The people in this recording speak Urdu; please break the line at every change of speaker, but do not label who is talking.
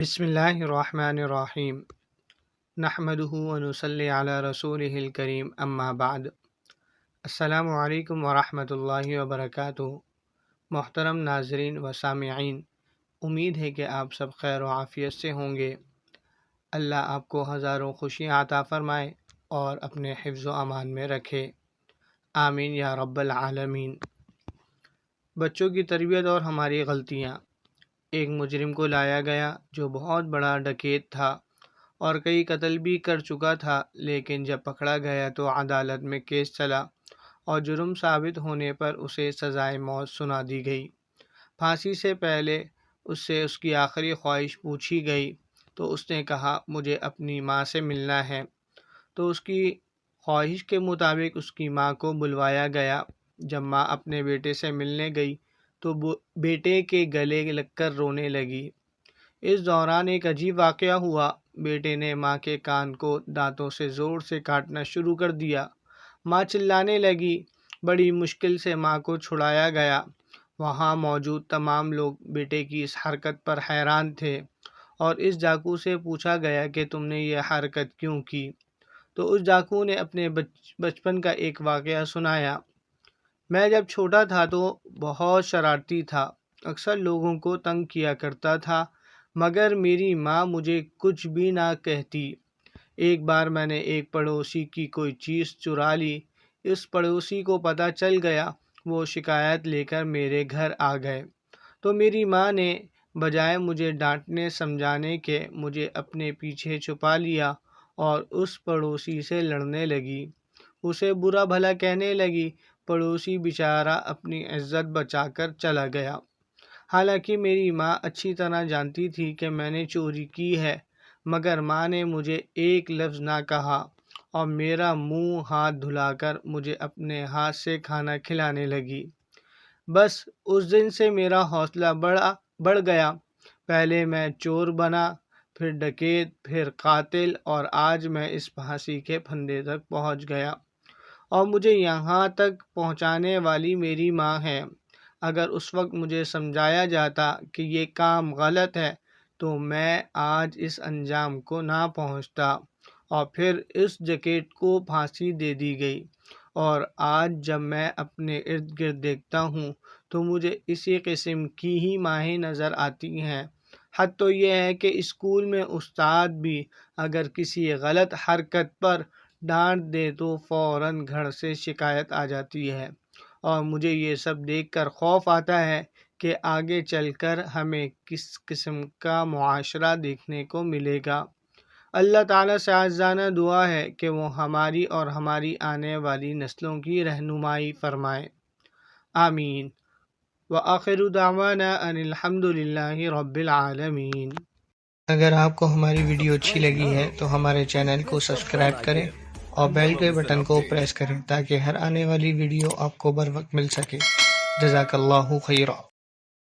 بسم اللہ الرحمن الرحیم نحمدہ ونصلی علی رسولہ الکریم اما بعد۔ السلام علیکم ورحمۃ اللہ وبرکاتہ۔ محترم ناظرین و سامعین، امید ہے کہ آپ سب خیر و عافیت سے ہوں گے۔ اللہ آپ کو ہزاروں خوشیاں عطا فرمائے اور اپنے حفظ و امان میں رکھے، آمین یا رب العالمین۔ بچوں کی تربیت اور ہماری غلطیاں۔ ایک مجرم کو لایا گیا جو بہت بڑا ڈکیت تھا اور کئی قتل بھی کر چکا تھا، لیکن جب پکڑا گیا تو عدالت میں کیس چلا اور جرم ثابت ہونے پر اسے سزائے موت سنا دی گئی۔ پھانسی سے پہلے اس سے اس کی آخری خواہش پوچھی گئی تو اس نے کہا مجھے اپنی ماں سے ملنا ہے، تو اس کی خواہش کے مطابق اس کی ماں کو بلوایا گیا۔ جب ماں اپنے بیٹے سے ملنے گئی تو بیٹے کے گلے لگ کر رونے لگی۔ اس دوران ایک عجیب واقعہ ہوا۔ بیٹے نے ماں کے کان کو دانتوں سے زور سے کاٹنا شروع کر دیا۔ ماں چلانے لگی۔ بڑی مشکل سے ماں کو چھڑایا گیا۔ وہاں موجود تمام لوگ بیٹے کی اس حرکت پر حیران تھے اور اس ڈاکو سے پوچھا گیا کہ تم نے یہ حرکت کیوں کی؟ تو اس ڈاکو نے اپنے بچپن کا ایک واقعہ سنایا۔ میں جب چھوٹا تھا تو بہت شرارتی تھا، اکثر لوگوں کو تنگ کیا کرتا تھا، مگر میری ماں مجھے کچھ بھی نہ کہتی۔ ایک بار میں نے ایک پڑوسی کی کوئی چیز چرا لی۔ اس پڑوسی کو پتہ چل گیا، وہ شکایت لے کر میرے گھر آ گئے، تو میری ماں نے بجائے مجھے ڈانٹنے سمجھانے کے مجھے اپنے پیچھے چھپا لیا اور اس پڑوسی سے لڑنے لگی، اسے برا بھلا کہنے لگی۔ پڑوسی بیچارہ اپنی عزت بچا کر چلا گیا، حالانکہ میری ماں اچھی طرح جانتی تھی کہ میں نے چوری کی ہے، مگر ماں نے مجھے ایک لفظ نہ کہا اور میرا منہ ہاتھ دھلا کر مجھے اپنے ہاتھ سے کھانا کھلانے لگی۔ بس اس دن سے میرا حوصلہ بڑھ گیا۔ پہلے میں چور بنا، پھر ڈکیت، پھر قاتل، اور آج میں اس پھانسی کے پھندے تک پہنچ گیا، اور مجھے یہاں تک پہنچانے والی میری ماں ہے۔ اگر اس وقت مجھے سمجھایا جاتا کہ یہ کام غلط ہے تو میں آج اس انجام کو نہ پہنچتا، اور پھر اس ڈکیت کو پھانسی دے دی گئی۔ اور آج جب میں اپنے ارد گرد دیکھتا ہوں تو مجھے اسی قسم کی ہی مائیں نظر آتی ہیں۔ حد تو یہ ہے کہ اسکول میں استاد بھی اگر کسی غلط حرکت پر ڈانٹ دے تو فوراً گھر سے شکایت آ جاتی ہے، اور مجھے یہ سب دیکھ کر خوف آتا ہے کہ آگے چل کر ہمیں کس قسم کا معاشرہ دیکھنے کو ملے گا۔ اللہ تعالیٰ سے عاجزانہ دعا ہے کہ وہ ہماری اور ہماری آنے والی نسلوں کی رہنمائی فرمائے، آمین۔ وآخر دعوانا ان الحمد للہ رب العالمین۔ اگر آپ کو ہماری ویڈیو اچھی لگی ہے تو ہمارے چینل کو سبسکرائب کریں اور بیل کے بٹن کو پریس کریں تاکہ ہر آنے والی ویڈیو آپ کو بر وقت مل سکے۔ جزاک اللہ خیرا۔